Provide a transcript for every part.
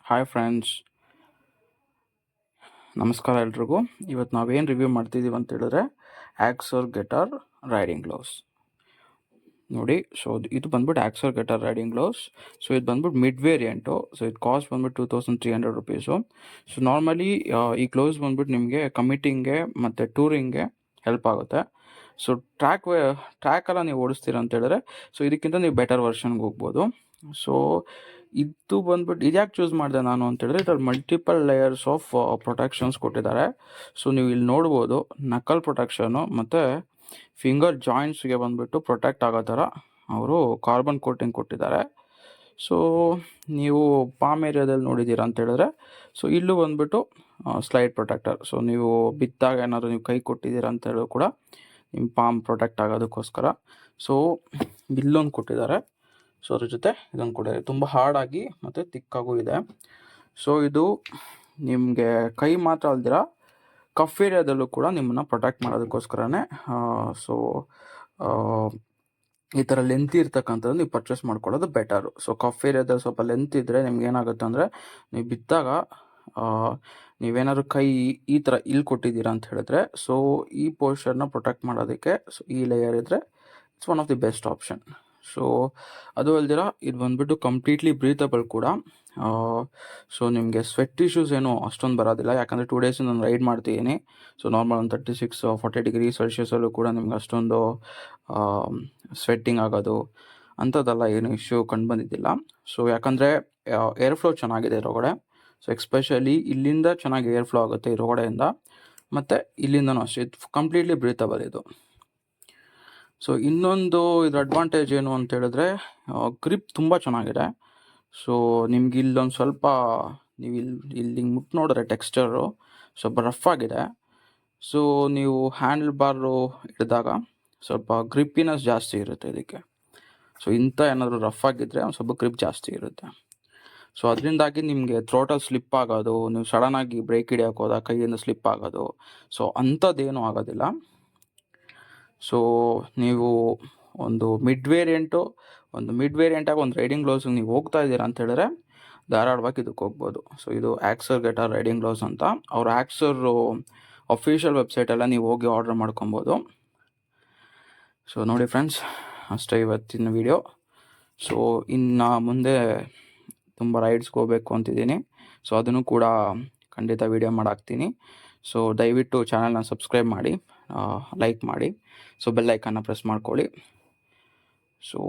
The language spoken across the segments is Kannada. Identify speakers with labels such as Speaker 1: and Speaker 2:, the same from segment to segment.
Speaker 1: ಹಾಯ್ ಫ್ರೆಂಡ್ಸ್, ನಮಸ್ಕಾರ ಎಲ್ರಿಗೂ. ಇವತ್ತು ನಾವೇನು ರಿವ್ಯೂ ಮಾಡ್ತಿದ್ದೀವಿ ಅಂತ ಹೇಳಿದ್ರೆ ಆಕ್ಸರ್ ಗೆಟಾರ್ ರೈಡಿಂಗ್ ಗ್ಲೌಸ್ ನೋಡಿ. ಸೊ ಇದು ಬಂದ್ಬಿಟ್ಟು ಆಕ್ಸರ್ ಗೆಟಾರ್ ರೈಡಿಂಗ್ ಗ್ಲೌಸ್. ಸೊ ಇದು ಬಂದ್ಬಿಟ್ಟು ಮಿಡ್ ವೇರಿಯಂಟು. ಸೊ ಇದು ಕಾಸ್ಟ್ ಬಂದ್ಬಿಟ್ಟು 2300 ರುಪೀಸು. ಸೊ ನಾರ್ಮಲಿ ಈ ಗ್ಲೌಸ್ ಬಂದ್ಬಿಟ್ಟು ನಿಮಗೆ ಕಮಿಟಿಂಗ್ಗೆ ಮತ್ತು ಟೂರಿಂಗ್ಗೆ ಹೆಲ್ಪ್ ಆಗುತ್ತೆ. ಸೊ ಟ್ರ್ಯಾಕೆಲ್ಲ ನೀವು ಓಡಿಸ್ತೀರ ಅಂತ ಹೇಳಿದ್ರೆ ಸೊ ಇದಕ್ಕಿಂತ ನೀವು ಬೆಟರ್ ವರ್ಷನ್ಗೆ ಹೋಗ್ಬೋದು. ಸೊ ಇದು ಬಂದ್ಬಿಟ್ಟು ಇದ್ಯಾಕೆ ಚೂಸ್ ಮಾಡಿದೆ ನಾನು ಅಂತ ಹೇಳಿದ್ರೆ ಇದ್ರಲ್ಲಿ ಮಲ್ಟಿಪಲ್ ಲೇಯರ್ಸ್ ಆಫ್ ಪ್ರೊಟೆಕ್ಷನ್ಸ್ ಕೊಟ್ಟಿದ್ದಾರೆ. ಸೊ ನೀವು ಇಲ್ಲಿ ನೋಡ್ಬೋದು, ನಕಲ್ ಪ್ರೊಟೆಕ್ಷನು ಮತ್ತು ಫಿಂಗರ್ ಜಾಯಿಂಟ್ಸ್ಗೆ ಬಂದ್ಬಿಟ್ಟು ಪ್ರೊಟೆಕ್ಟ್ ಆಗೋ ಥರ ಅವರು ಕಾರ್ಬನ್ ಕೋಟಿಂಗ್ ಕೊಟ್ಟಿದ್ದಾರೆ. ಸೊ ನೀವು ಪಾಮ್ ಏರಿಯಾದಲ್ಲಿ ನೋಡಿದ್ದೀರಾ ಅಂತ ಹೇಳಿದ್ರೆ ಸೊ ಇಲ್ಲೂ ಬಂದ್ಬಿಟ್ಟು ಸ್ಲೈಡ್ ಪ್ರೊಟೆಕ್ಟರ್. ಸೊ ನೀವು ಬಿದ್ದಾಗ ಏನಾದರೂ ನೀವು ಕೈ ಕೊಟ್ಟಿದ್ದೀರಾ ಅಂತ ಹೇಳಿದ್ರು ಕೂಡ ನಿಮ್ಮ ಪಾಮ್ ಪ್ರೊಟೆಕ್ಟ್ ಆಗೋದಕ್ಕೋಸ್ಕರ ಸೊ ಇಲ್ಲೊಂದು ಕೊಟ್ಟಿದ್ದಾರೆ. ಸೊ ಅದ್ರ ಜೊತೆ ಇದೊಂದು ಕೂಡ ತುಂಬ ಹಾರ್ಡಾಗಿ ಮತ್ತು ತಿಕ್ಕಾಗೂ ಇದೆ. ಸೊ ಇದು ನಿಮಗೆ ಕೈ ಮಾತ್ರ ಅಲ್ದಿರ ಕಫ್ ಏರಿಯಾದಲ್ಲೂ ಕೂಡ ನಿಮ್ಮನ್ನು ಪ್ರೊಟೆಕ್ಟ್ ಮಾಡೋದಕ್ಕೋಸ್ಕರನೇ ಸೊ ಈ ಥರ ಲೆಂತ್ ಇರ್ತಕ್ಕಂಥದ್ದು ನೀವು ಪರ್ಚೇಸ್ ಮಾಡ್ಕೊಳ್ಳೋದು ಬೆಟರು. ಸೊ ಕಫ್ ಏರಿಯಾದಲ್ಲಿ ಸ್ವಲ್ಪ ಲೆಂತ್ ಇದ್ದರೆ ನಿಮ್ಗೆ ಏನಾಗುತ್ತೆ ಅಂದರೆ ನೀವು ಬಿದ್ದಾಗ ನೀವೇನಾದ್ರು ಕೈ ಈ ಥರ ಇಲ್ಲಿ ಕೊಟ್ಟಿದ್ದೀರಾ ಅಂತ ಹೇಳಿದ್ರೆ ಸೊ ಈ ಪೋರ್ಷನ್ನ ಪ್ರೊಟೆಕ್ಟ್ ಮಾಡೋದಕ್ಕೆ ಸೊ ಈ ಲೇಯರ್ ಇದ್ದರೆ it's one of the best option. So ಅದು ಅಲ್ದಿರ ಇದು ಬಂದುಬಿಟ್ಟು ಕಂಪ್ಲೀಟ್ಲಿ ಬ್ರೀತಬಲ್ ಕೂಡ. ಸೊ ನಿಮಗೆ ಸ್ವೆಟ್ ಇಶ್ಯೂಸ್ ಏನೂ ಅಷ್ಟೊಂದು ಬರೋದಿಲ್ಲ, ಯಾಕಂದರೆ 2 ಡೇಸ್ ನಾನು ರೈಡ್ ಮಾಡ್ತಿದ್ದೀನಿ. ಸೊ ನಾರ್ಮಲ್ ಒಂದು 36-40 ಡಿಗ್ರಿ ಸೆಲ್ಸಿಯಸಲ್ಲೂ ಕೂಡ ನಿಮ್ಗೆ ಅಷ್ಟೊಂದು ಸ್ವೆಟ್ಟಿಂಗ್ ಆಗೋದು ಅಂಥದ್ದೆಲ್ಲ ಏನು ಇಶ್ಯೂ ಕಂಡು ಬಂದಿದ್ದಿಲ್ಲ. ಸೊ ಯಾಕಂದರೆ ಏರ್ ಫ್ಲೋ ಚೆನ್ನಾಗಿದೆ ಇದ್ರೊಳಗಡೆ. ಸೊ ಎಕ್ಸ್ಪೆಷಲಿ ಇಲ್ಲಿಂದ ಚೆನ್ನಾಗಿ ಏರ್ ಫ್ಲೋ ಆಗುತ್ತೆ ಇದ್ರೊಳಗಡೆಯಿಂದ, ಮತ್ತು ಇಲ್ಲಿಂದನೂ ಅಷ್ಟೇ. ಇದು ಕಂಪ್ಲೀಟ್ಲಿ ಬ್ರೀತಬಲ್ ಇದು. ಸೊ ಇನ್ನೊಂದು ಇದ್ರ ಅಡ್ವಾಂಟೇಜ್ ಏನು ಅಂತ ಹೇಳಿದ್ರೆ ಗ್ರಿಪ್ ತುಂಬ ಚೆನ್ನಾಗಿದೆ. ಸೊ ನಿಮ್ಗೆ ಇಲ್ಲೊಂದು ಸ್ವಲ್ಪ ನೀವು ಇಲ್ಲಿ ಮುಟ್ಟು ನೋಡಿದ್ರೆ ಟೆಕ್ಸ್ಚರು ಸ್ವಲ್ಪ ರಫ್ ಆಗಿದೆ. ಸೊ ನೀವು ಹ್ಯಾಂಡಲ್ ಬಾರು ಹಿಡಿದಾಗ ಸ್ವಲ್ಪ ಗ್ರಿಪ್ಪಿನೆಸ್ ಜಾಸ್ತಿ ಇರುತ್ತೆ ಇದಕ್ಕೆ. ಸೊ ಇಂಥ ಏನಾದರೂ ರಫ್ ಆಗಿದ್ದರೆ ಒಂದು ಸ್ವಲ್ಪ ಗ್ರಿಪ್ ಜಾಸ್ತಿ ಇರುತ್ತೆ. ಸೊ ಅದರಿಂದಾಗಿ ನಿಮಗೆ ಥ್ರೋಟಲ್ಲಿ ಸ್ಲಿಪ್ ಆಗೋದು, ನೀವು ಸಡನ್ನಾಗಿ ಬ್ರೇಕ್ ಹಿಡಿಯೋಕೆ ಹೋದಾಗ ಕೈಯಿಂದ ಸ್ಲಿಪ್ ಆಗೋದು ಸೊ ಅಂಥದ್ದೇನೂ ಆಗೋದಿಲ್ಲ. ಸೊ ನೀವು ಒಂದು ಮಿಡ್ ವೇರಿಯಂಟಾಗಿ ಒಂದು ರೈಡಿಂಗ್ ಗ್ಲೌಸ್ಗೆ ನೀವು ಹೋಗ್ತಾ ಇದ್ದೀರಾ ಅಂತ ಹೇಳಿದ್ರೆ ಧಾರಾಳವಾಗಿ ಇದಕ್ಕೆ ಹೋಗ್ಬೋದು. ಸೊ ಇದು ಆಕ್ಸರ್ ಗೆಟಾರ್ ರೈಡಿಂಗ್ ಗ್ಲೌಸ್ ಅಂತ ಅವ್ರ ಆಕ್ಸರ್ ಅಫಿಷಿಯಲ್ ವೆಬ್ಸೈಟೆಲ್ಲ ನೀವು ಹೋಗಿ ಆರ್ಡರ್ ಮಾಡ್ಕೊಬೋದು. ಸೊ ನೋಡಿ ಫ್ರೆಂಡ್ಸ್, ಅಷ್ಟೇ ಇವತ್ತಿನ ವಿಡಿಯೋ. ಸೊ ಇನ್ನು ಮುಂದೆ ತುಂಬ ರೈಡ್ಸ್ಗೆ ಹೋಗಬೇಕು ಅಂತಿದ್ದೀನಿ. ಸೊ ಅದನ್ನು ಕೂಡ ಖಂಡಿತ ವಿಡಿಯೋ ಮಾಡಾಕ್ತೀನಿ. ಸೊ ದಯವಿಟ್ಟು ಚಾನಲ್ನ ಸಬ್ಸ್ಕ್ರೈಬ್ ಮಾಡಿ, ಲೈಕ್ ಮಾಡಿ, ಸೊ ಬೆಲ್ ಐಕನ್ನ ಪ್ರೆಸ್ ಮಾಡ್ಕೊಳ್ಳಿ. ಸೊ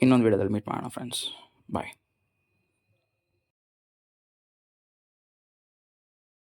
Speaker 1: ಇನ್ನೊಂದು ವಿಡಿಯೋದಲ್ಲಿ ಮೀಟ್ ಮಾಡೋಣ ಫ್ರೆಂಡ್ಸ್. ಬಾಯ್.